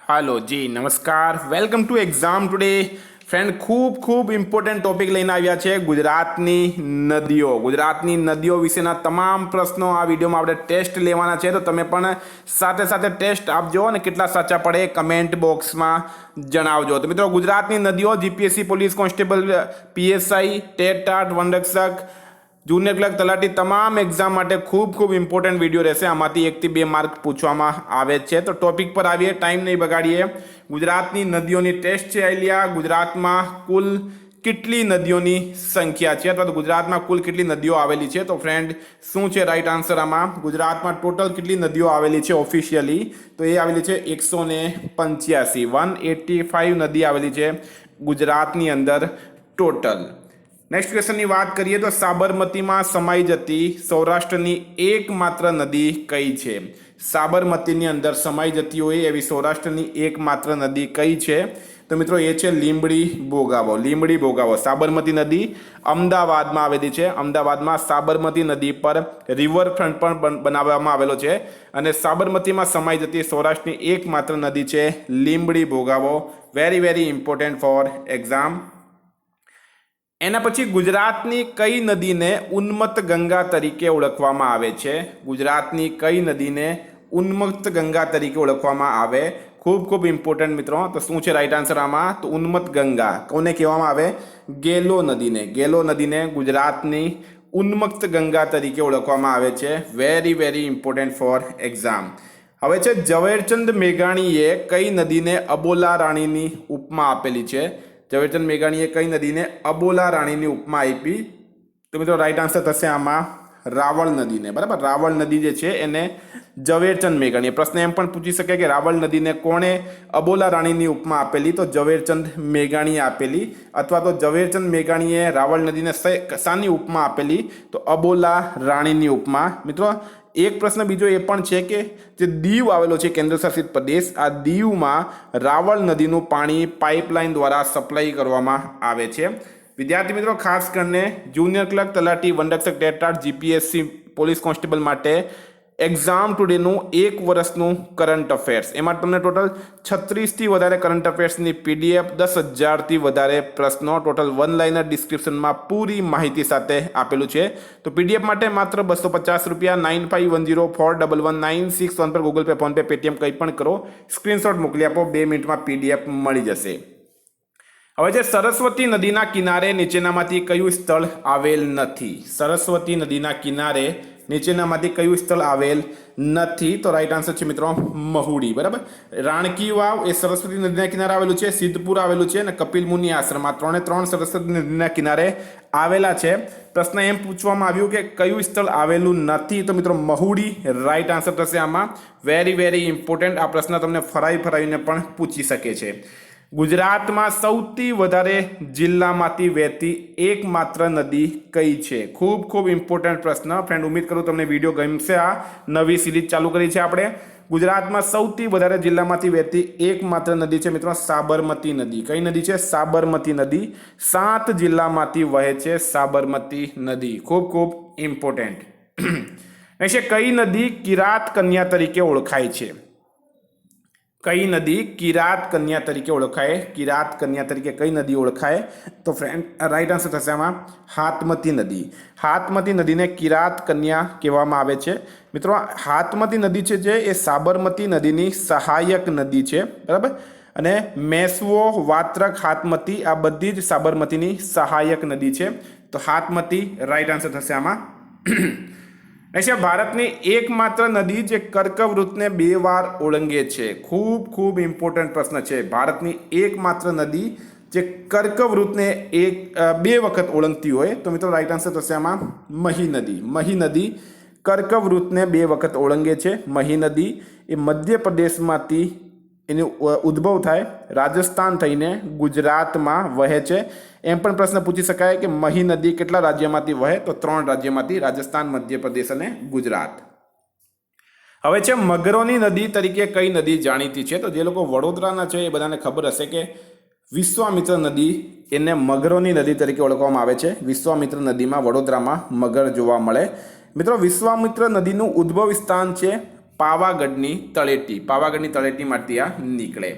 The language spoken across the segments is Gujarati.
હાલો જી નમસ્કાર welcome to exam today friend ખૂબ ઇમ્પોર્ટન્ટ ટોપિક લઈને આવ્યા છે ગુજરાતની નદીઓ વિશેના તમામ પ્રશ્નો આ વિડીયોમાં આપણે ટેસ્ટ લેવાના છે તો તમે પણ સાથે સાથે ટેસ્ટ આપજો અને કેટલા સાચા પડે કમેન્ટ બોક્સમાં જણાવજો તો મિત્રો ગુજરાતની નદીઓ GPSC police constable PSI TET TAT વનરક્ષક જુનિયર ક્લર્ક તલાટી તમામ એક્ઝામ માટે ખૂબ ઇમ્પોર્ટન્ટ વિડીયો રહેશે આમાંથી 1 થી 2 માર્ક પૂછવામાં આવે છે તો ટોપિક પર આવીએ ટાઈમ નહીં બગાડીએ ગુજરાતની નદીઓની ટેસ્ટ છે આઈલિયા ગુજરાતમાં કુલ કેટલી નદીઓની સંખ્યા છે અથવા તો ગુજરાતમાં કુલ કેટલી નદીઓ આવેલી છે તો ફ્રેન્ડ શું છે રાઈટ આન્સર આમાં ગુજરાતમાં ટોટલ કેટલી નદીઓ આવેલી છે ઓફિશિયલી તો એ આવેલી છે 185 નદી આવેલી છે ગુજરાતની અંદર ટોટલ नेक्स्ट क्वेश्चन की बात करिए तो साबरमती में समाई जती सौराष्ट्र की एकमात्र नदी कई है साबरमती अंदर समाई जती हो सौराष्ट्र की एकमात्र नदी कई है तो मित्रों ये है લીંબડી ભોગાવો साबरमती नदी अमदावाद में आवेली है अमदावाद में साबरमती नदी पर रिवरफ्रंट पर बनाववामां आवेलो छे अने साबरमती में समाई जती सौराष्ट्र की एकमात्र नदी है Limbdi Bhogavo very important for exam एना पछी गुजरातनी कई नदी ने उन्मत्त गंगा तरीके ओळखवामां आवे छे गुजरातनी कई नदी ने उन्मत्त गंगा तरीके ओळखवामां आवे खूब इम्पोर्टન્ટ मित्रों तो शुं छे राइट आंसर आमां तो उन्मत्त गंगा कोने कहेवामां आवे गेलो नदी ने गुजरातनी उन्मत्त गंगा तरीके ओळखवामां आवे छे वेरी इम्पोर्टન્ટ फॉर एग्जाम हवे छे ઝવેરચંદ મેઘાણીએ कई नदी ने अबोला राणीनी उपमा आपेली छे ઝવેરચંદ મેઘાણીએ કઈ નદીને અબોલા રાણીની ઉપમા આપી તો મિત્રો રાઈટ આન્સર થશે આમાં રાવળ નદીને બરાબર રાવળ નદી જે છે એને ઝવેરચંદ મેઘાણીએ પ્રશ્ન એમ પણ પૂછી શકે કે રાવળ નદીને કોણે અબોલા રાણીની ઉપમા આપેલી તો ઝવેરચંદ મેઘાણીએ આપેલી અથવા તો ઝવેરચંદ મેઘાણીએ રાવળ નદીને શાની ઉપમા આપેલી તો અબોલા રાણીની ઉપમા મિત્રો एक प्रश्न बीजो ये पण छे के जे दीव आवेलो छे केन्द्रशासित प्रदेश आ दीव में रावल नदीनु पाणी पाइपलाइन द्वारा सप्लाई करवामां आवे छे विद्यार्थी मित्रों खास करने जूनियर क्लर्क तलाटी वनरक्षक टेट टाट जीपीएससी पोलीस कोन्स्टेबल माटे एग्जाम टुडेनु 1 वर्षनु करंट अफेर्स एमां तमने टोटल 36 थी वधारे करंट अफेर्सनी पीडीएफ 10,000 थी वधारे प्रश्नो टोटल वन लाइनर डिस्क्रिप्शन में पूरी माहिती साथे आपेलू छे तो पीडीएफ माटे मात्र 250 रुपया 9510411961 पर गूगल पे फोन पे पेटीएम कई पण करो स्क्रीनशॉट मोकली आपो 2 मिनिट में पीडीएफ मळी जशे हवे जे सरस्वती नदीना किनारे नीचेनामांथी कयुं स्थळ आवेल नथी सरस्वती नदीना किनारे नीचेनामांथी कयुं स्थळ आवेल नथी तो राइट आंसर छे मित्रों महुडी बराबर राणकी वाव ए सरस्वती नदीना किनारे आवेलुं छे सिद्धपुर आवेलुं छे अने कपिल मुनि आश्रम आ त्रणेय त्रण सरस्वती नदीना किनारे आवेला छे प्रश्न एम पूछवामां आव्युं के कयुं स्थळ आवेलुं नथी तो मित्रों महुडी राइट आंसर थशे आमां वेरी इम्पोर्टન્ટ आ प्रश्न तमने फरावीने पण पूछी शके छे गुजरात में सौथी वधारे जिल्लामांथी वहेती एकमात्र नदी कई छे खूब इम्पोर्टન્ટ प्रश्न फ्रेंड उम्मीद करूँ तमने विडियो गमशे आ नवी सीरीज चालू करी छे आपणे गुजरात में सौथी वधारे जिल्लामांथी वहेती एकमात्र नदी छे मित्रों साबरमती नदी कई नदी छे साबरमती नदी 7 जिल्लामांथी वहे छे साबरमती नदी खूब इम्पोर्टન્ટ नेक्स्ट कई नदी किरात कन्या तरीके ओळखाय छे कई नदी किरात कन्या तरीके ओळखाय किरात कन्या तरीके कई नदी ओळखाय तो फ्रेंड राइट आंसर थशे आमां हाथमती नदी ने किरात कन्या कहेवामां आवे छे मित्रों हाथमती नदी छे जे ए साबरमती नदीनी सहायक नदी छे बराबर अने मेसवो वात्रक हाथमती आ बधी ज साबरमतीनी सहायक नदी छे तो हाथमती राइट आंसर थशे आमां ऐसे भारतनी एकमात्र नदी जे कर्कवृत ने 2 वार ओळंगे छे खूब इम्पोर्टન્ટ प्रश्न छे भारतनी एकमात्र नदी जे कर्कवृत ने 2 वखत ओळंगती होय तो मित्रों राइट आंसर थशे आमां मही नदी कर्कवृत ने 2 वखत ओळंगे छे मही नदी ए मध्य प्रदेशमांथी एनो उद्भव थाय राजस्थान थईने गुजरात में वहे छे एम पण प्रश्न पूछी शकाय कि मही नदी केटला राज्यमांथी वहे तो 3 राज्यमांथी राजस्थान मध्य प्रदेश अने गुजरात हवे छे मगरोनी नदी तरीके कई नदी जाणीती छे तो जे लोको वडोदराना छे ए बधाने खबर हशे के विश्वामित्र नदी एने मगरोनी नदी तरीके ओळखवामां आवे छे विश्वामित्र नदीमां वडोदरामां मगर जोवा मळे मित्रों विश्वामित्र नदीनुं उद्भव स्थान छे પાવાગઢની તળેટીમાંથી આ નીકળે.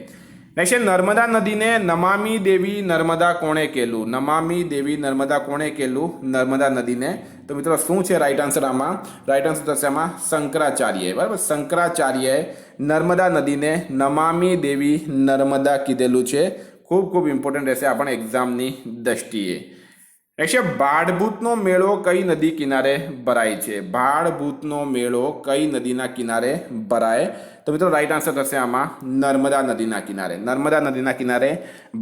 નેક્સ્ટ છે નર્મદા નદીને નમામી દેવી નર્મદા કોણે કહેલું? નમામી દેવી નર્મદા કોણે કહેલું? નર્મદા નદીને. તો મિત્રો શું છે રાઈટ આન્સર આમાં? રાઈટ આન્સર થશે આમાં શંકરાચાર્યએ. બરાબર, શંકરાચાર્યએ નર્મદા નદીને નમામી દેવી નર્મદા કીધેલું છે. ખૂબ ખૂબ ઇમ્પોર્ટન્ટ રહેશે આપણા એક્ઝામની દ્રષ્ટિએ. નેક્સ્ટ છે ભાડભૂતનો મેળો કઈ નદી કિનારે ભરાય છે? ભાડભૂતનો મેળો કઈ નદીના કિનારે ભરાય? તો મિત્રો રાઈટ આન્સર થશે આમાં નર્મદા નદીના કિનારે. નર્મદા નદીના કિનારે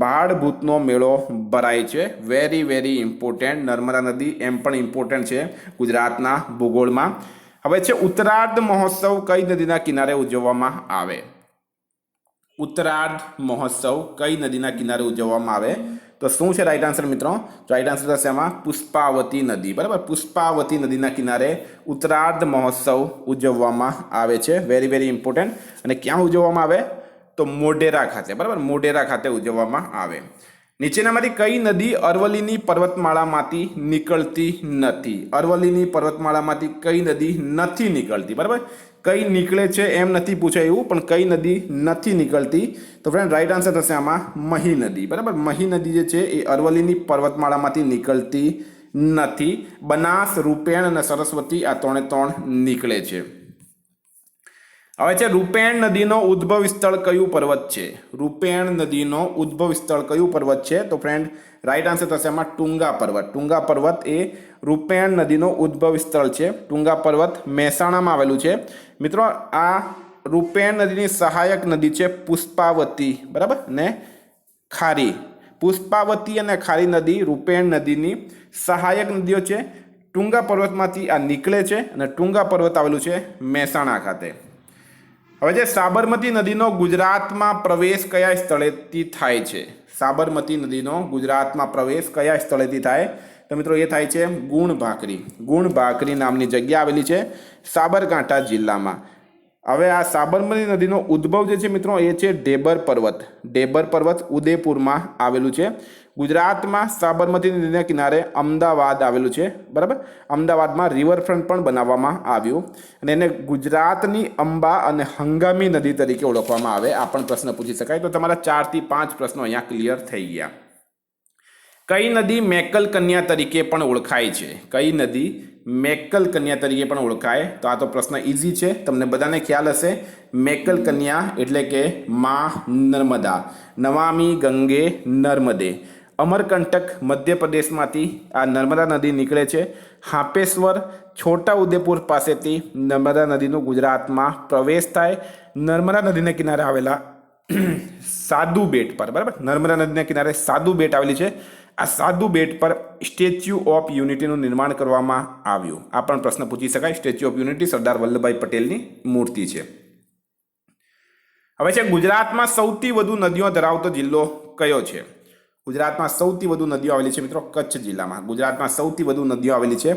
ભાડભૂતનો મેળો ભરાય છે. Very very important. નર્મદા નદી એમ પણ ઇમ્પોર્ટન્ટ છે ગુજરાતના ભૂગોળમાં. હવે છે ઉત્તરાર્ધ મહોત્સવ કઈ નદીના કિનારે ઉજવવામાં આવે? ઉત્તરાર્ધ મહોત્સવ કઈ નદીના કિનારે ઉજવવામાં આવે? તો શું છે રાઈટ આન્સર મિત્રો? રાઈટ આન્સર થશે આમાં પુષ્પાવતી નદી. બરાબર, પુષ્પાવતી નદીના કિનારે ઉત્તરાર્ધ મહોત્સવ ઉજવવામાં આવે છે. Very very important. અને ક્યાં ઉજવવામાં આવે? તો મોઢેરા ખાતે. બરાબર, મોઢેરા ખાતે ઉજવવામાં આવે. નીચેનામાંથી કઈ નદી અરવલ્લીની પર્વતમાળામાંથી નીકળતી નથી? અરવલ્લીની પર્વતમાળામાંથી કઈ નદી નથી નીકળતી? બરાબર, કઈ નીકળે છે એમ નથી પૂછાયું, પણ કઈ નદી નથી નીકળતી? તો ફ્રેન્ડ રાઈટ આન્સર થશે આમાં મહી નદી. બરાબર, મહી નદી જે છે એ અરવલ્લીની પર્વતમાળામાંથી નીકળતી નથી. બનાસ, રૂપેણ અને સરસ્વતી આ ત્રણે નીકળે છે. હવે છે રૂપેણ નદીનો ઉદ્ભવ સ્થળ કયું પર્વત છે? રૂપેણ નદીનો ઉદ્ભવ સ્થળ કયું પર્વત છે? તો ફ્રેન્ડ રાઈટ આન્સર થશે આમાં ટુંગા પર્વત. ટુંગા પર્વત એ રૂપેણ નદીનો ઉદ્ભવ સ્થળ છે. ટુંગા પર્વત મહેસાણામાં આવેલું છે. મિત્રો આ રૂપેણ નદીની સહાયક નદી છે પુષ્પાવતી. બરાબર, ને ખારી. પુષ્પાવતી અને ખારી નદી રૂપેણ નદીની સહાયક નદીઓ છે. ટુંગા પર્વતમાંથી આ નીકળે છે અને ટુંગા પર્વત આવેલું છે મહેસાણા ખાતે. હવે જે સાબરમતી નદીનો ગુજરાતમાં પ્રવેશ કયા સ્થળેથી થાય છે? સાબરમતી નદીનો ગુજરાતમાં પ્રવેશ કયા સ્થળેથી થાય? તો મિત્રો એ થાય છે ગુણભાખરી. ગુણભાખરી નામની જગ્યા આવેલી છે સાબરકાંઠા જિલ્લામાં. હવે આ સાબરમતી નદીનો ઉદ્ભવ જે છે મિત્રો એ છે ઢેબર પર્વત. ઢેબર પર્વત ઉદયપુરમાં આવેલું છે. ગુજરાતમાં સાબરમતી નદીના કિનારે અમદાવાદ આવેલું છે. બરાબર, અમદાવાદમાં રિવરફ્રન્ટ પણ બનાવવામાં આવ્યું અને એને ગુજરાતની અંબા અને હંગામી નદી તરીકે ઓળખવામાં આવે. આ પણ પ્રશ્ન પૂછી શકાય. તો તમારા 4 થી 5 પ્રશ્નો અહીંયા ક્લિયર થઈ ગયા. કઈ નદી મેકલ કન્યા તરીકે પણ ઓળખાય છે? કઈ નદી મેકલ કન્યા તરીકે પણ ઓળખાય? તો આ તો પ્રશ્ન ઇઝી છે, તમને બધાને ખ્યાલ હશે. મેકલ કન્યા એટલે કે મા નર્મદા. નમામી ગંગે નર્મદે. અમરકંટક મધ્યપ્રદેશમાંથી આ નર્મદા નદી નીકળે છે. હાપેશ્વર છોટા ઉદેપુર પાસેથી નર્મદા નદીનો ગુજરાતમાં પ્રવેશ થાય. નર્મદા નદીના કિનારે આવેલા સાધુ બેટ પર, બરાબર, નર્મદા નદીના કિનારે સાધુ બેટ આવેલી છે. આ સાધુ બેટ પર સ્ટેચ્યુ ઓફ યુનિટીનું નિર્માણ કરવામાં આવ્યું. આ પણ પ્રશ્ન પૂછી શકાય. Statue of unity Sardar Vallabhbhai પટેલની મૂર્તિ છે. હવે છે ગુજરાતમાં સૌથી વધુ નદીઓ ધરાવતો જિલ્લો કયો છે? ગુજરાતમાં સૌથી વધુ નદીઓ આવેલી છે મિત્રો કચ્છ જિલ્લામાં. ગુજરાતમાં સૌથી વધુ નદીઓ આવેલી છે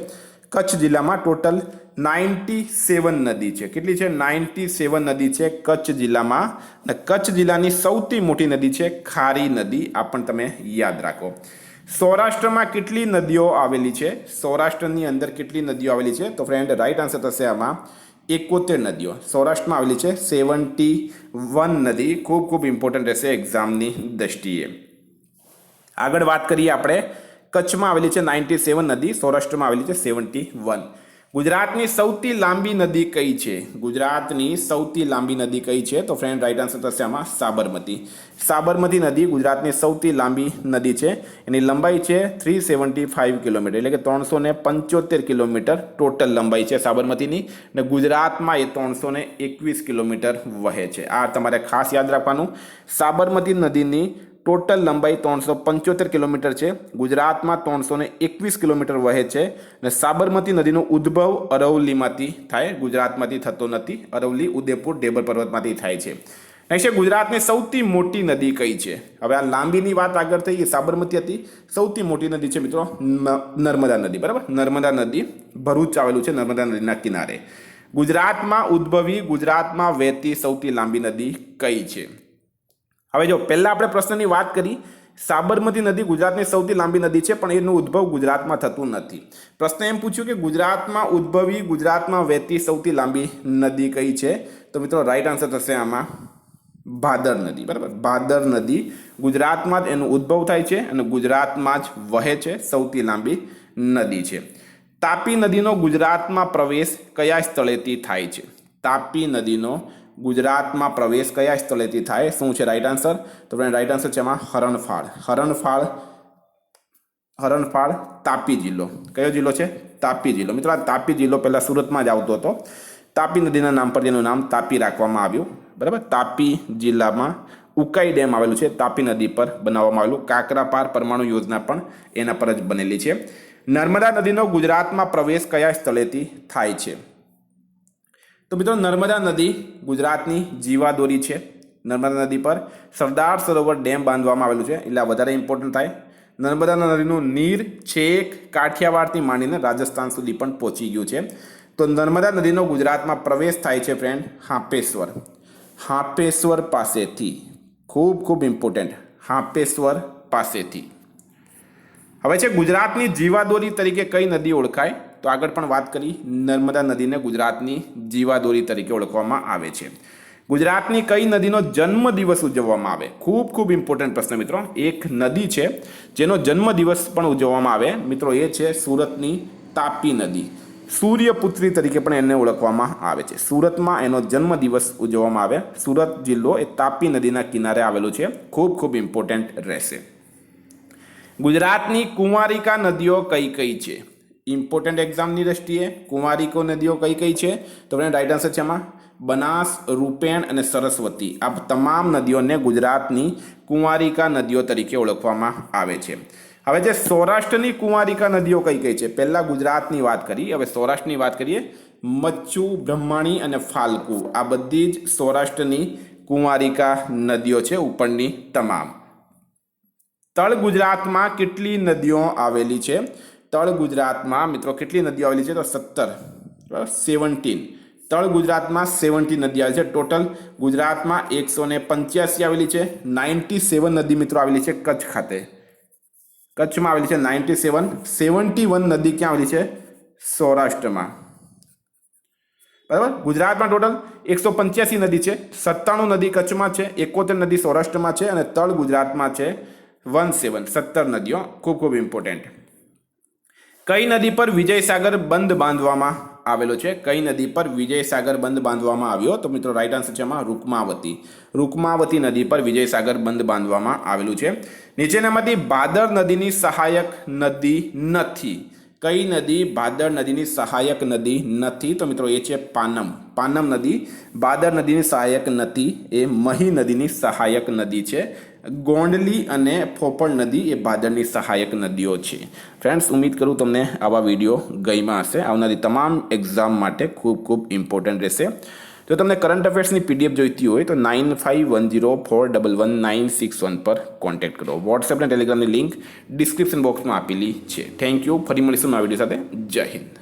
કચ્છ જિલ્લામાં. ટોટલ 97 નદી છે. કેટલી છે? 97 નદી છે કચ્છ જિલ્લામાં. અને કચ્છ જિલ્લાની સૌથી મોટી નદી છે ખારી નદી. આ પણ તમે યાદ રાખો. સૌરાષ્ટ્રમાં કેટલી નદીઓ આવેલી છે? સૌરાષ્ટ્રની અંદર કેટલી નદીઓ આવેલી છે? તો ફ્રેન્ડ રાઈટ આન્સર થશે આમાં 71 નદીઓ સૌરાષ્ટ્રમાં આવેલી છે. 71 નદી. ખૂબ ખૂબ ઇમ્પોર્ટન્ટ રહેશે એક્ઝામની દ્રષ્ટિએ. આગળ વાત કરીએ આપણે. કચ્છમાં આવેલી છે 97 નદી, સૌરાષ્ટ્રમાં આવેલી છે 71. ગુજરાતની સૌથી લાંબી નદી કઈ છે? ગુજરાતની સૌથી લાંબી નદી કઈ છે? તો ફ્રેન્ડ રાઈટ આન્સર થશે આમાં સાબરમતી. સાબરમતી નદી ગુજરાતની સૌથી લાંબી નદી છે. એની લંબાઈ છે 375 કિલોમીટર, એટલે કે 375 કિલોમીટર ટોટલ લંબાઈ છે સાબરમતીની. અને ગુજરાતમાં એ 321 કિલોમીટર વહે છે. આ તમારે ખાસ યાદ રાખવાનું. સાબરમતી નદીની ટોટલ લંબાઈ 375 કિલોમીટર છે. ગુજરાતમાં 321 કિલોમીટર વહે છે. અને સાબરમતી નદીનો ઉદ્ભવ અરવલ્લીમાંથી થાય, ગુજરાતમાંથી થતો નથી. અરવલ્લી, ઉદયપુર, ઢેબર પર્વતમાંથી થાય છે. નેક્સ્ટ, ગુજરાતની સૌથી મોટી નદી કઈ છે? હવે આ લાંબીની વાત આગળ થઈ, એ સાબરમતી હતી. સૌથી મોટી નદી છે મિત્રો નર્મદા નદી. બરાબર, નર્મદા નદી ભરૂચ આવેલું છે નર્મદા નદીના કિનારે. ગુજરાતમાં ઉદ્ભવી, ગુજરાતમાં વહેતી સૌથી લાંબી નદી કઈ છે? હવે જો પહેલા આપણે પ્રશ્નની વાત કરી, સાબરમતી નદી ગુજરાતની સૌથી લાંબી નદી છે, પણ એનો ઉદ્ભવ ગુજરાતમાં થતું નથી. પ્રશ્ન એમ પૂછ્યું કે ગુજરાતમાં ઉદ્ભવી, ગુજરાતમાં વહેતી સૌથી લાંબી નદી કઈ છે? તો મિત્રો રાઈટ આન્સર થશે આમાં ભાદર નદી. બરાબર, ભાદર નદી ગુજરાતમાં જ એનો ઉદ્ભવ થાય છે અને ગુજરાતમાં જ વહે છે, સૌથી લાંબી નદી છે. તાપી નદીનો ગુજરાતમાં પ્રવેશ કયા સ્થળેથી થાય છે? તાપી નદીનો ગુજરાતમાં પ્રવેશ કયા સ્થળેથી થાય? શું છે રાઈટ આન્સર? તો રાઈટ આન્સર છે એમાં હરણફાળ. હરણફાળ તાપી જિલ્લો. કયો જિલ્લો છે? તાપી જિલ્લો. મિત્રો આ તાપી જિલ્લો પહેલા સુરતમાં જ આવતો હતો. તાપી નદીના નામ પર જેનું નામ તાપી રાખવામાં આવ્યું. બરાબર, તાપી જિલ્લામાં ઉકાઈ ડેમ આવેલું છે, તાપી નદી પર બનાવવામાં આવેલું. કાકરાપાર પરમાણુ યોજના પણ એના પર જ બનેલી છે. નર્મદા નદીનો ગુજરાતમાં પ્રવેશ કયા સ્થળેથી થાય છે? તો મિત્રો નર્મદા નદી ગુજરાતની જીવાદોરી છે. નર્મદા નદી પર સરદાર સરોવર ડેમ બાંધવામાં આવેલું છે, એટલે વધારે ઇમ્પોર્ટન્ટ થાય. નર્મદા નદીનું નીર છેક કાઠિયાવાડથી માંડીને રાજસ્થાન સુધી પણ પહોંચી ગયું છે. તો નર્મદા નદીનો ગુજરાતમાં પ્રવેશ થાય છે ફ્રેન્ડ હાપેશ્વર. હાપેશ્વર પાસેથી. ખૂબ ખૂબ ઇમ્પોર્ટન્ટ, હાપેશ્વર પાસેથી. હવે છે ગુજરાતની જીવાદોરી તરીકે કઈ નદી ઓળખાય? તો આગળ પણ વાત કરી, નર્મદા નદીને ગુજરાતની જીવાદોરી તરીકે ઓળખવામાં આવે છે. ગુજરાતની કઈ નદીનો જન્મદિવસ ઉજવવામાં આવે? ખૂબ ખૂબ ઇમ્પોર્ટન્ટ પ્રશ્ન મિત્રો. એક નદી છે જેનો જન્મદિવસ પણ ઉજવવામાં આવે મિત્રો, એ છે સુરતની તાપી નદી. સૂર્યપુત્રી તરીકે પણ એને ઓળખવામાં આવે છે. સુરતમાં એનો જન્મદિવસ ઉજવવામાં આવે. સુરત જિલ્લો એ તાપી નદીના કિનારે આવેલું છે. ખૂબ ખૂબ ઇમ્પોર્ટન્ટ રહેશે. ગુજરાતની કુંવારિકા નદીઓ કઈ કઈ છે? ઇમ્પોર્ટન્ટ એક્ઝામની દ્રષ્ટિએ કુંવારિકો નદીઓ કઈ કઈ છે? તો રાઈટ આન્સર છે એમાં બનાસ, રૂપેણ અને સરસ્વતી. આ તમામ નદીઓને ગુજરાતની કુંવારિકા નદીઓ તરીકે ઓળખવામાં આવે છે. હવે જે સૌરાષ્ટ્રની કુંવારિકા નદીઓ કઈ કઈ છે? પહેલા ગુજરાતની વાત કરી, હવે સૌરાષ્ટ્રની વાત કરીએ. મચ્છુ, બ્રહ્મણી અને ફાલ્ગુ, આ બધી જ સૌરાષ્ટ્રની કુંવારિકા નદીઓ છે, ઉપરની તમામ. તળ ગુજરાતમાં કેટલી નદીઓ આવેલી છે? તળ ગુજરાતમાં મિત્રો કેટલી નદીઓ આવેલી છે? તો 17. તળ ગુજરાતમાં 17 નદી આવેલી છે. ટોટલ ગુજરાતમાં 185 આવેલી છે. 97 નદી મિત્રો આવેલી છે કચ્છ ખાતે. કચ્છમાં આવેલી છે 97. 71 નદી ક્યાં આવેલી છે? સૌરાષ્ટ્રમાં. બરાબર, ગુજરાતમાં ટોટલ 185 નદી છે. 97 નદી કચ્છમાં છે, 71 નદી સૌરાષ્ટ્રમાં છે અને તળ ગુજરાતમાં છે 17 નદીઓ. ખૂબ ખૂબ ઇમ્પોર્ટન્ટ. કઈ નદી પર વિજયસાગર બંધ બાંધવામાં આવેલો છે? કઈ નદી પર વિજયસાગર બંધ બાંધવામાં આવ્યો? તો મિત્રો રાઈટ આન્સર છે એમાં રૂકમાવતી. રૂકમાવતી નદી પર વિજયસાગર બંધ બાંધવામાં આવેલું છે. નીચેનામાંથી ભાદર નદીની સહાયક નદી નથી. કઈ નદી ભાદર નદીની સહાયક નદી નથી? તો મિત્રો એ છે પાનમ. પાનમ નદી ભાદર નદીની સહાયક નથી, એ મહી નદીની સહાયક નદી છે. ગોંડલી અને ફોપળ નદી એ ભાદરની સહાયક નદીઓ છે. ફ્રેન્ડ્સ, ઉમ્મીદ કરું તમને આવા વિડીયો ગમ્યા હશે. આવનારી તમામ એક્ઝામ માટે ખૂબ ખૂબ ઇમ્પોર્ટન્ટ રહેશે. જો તમને કરંટ અફેર્સની પીડીએફ જોઈતી હોય તો 9510411961 પર કોન્ટેક્ટ કરો. વોટ્સએપ અને ટેલિગ્રામની લિંક ડિસ્ક્રિપ્શન બોક્સમાં આપેલી છે. Thank you. ફરી મળીશું નવા વિડીયો સાથે. જય હિન્દ.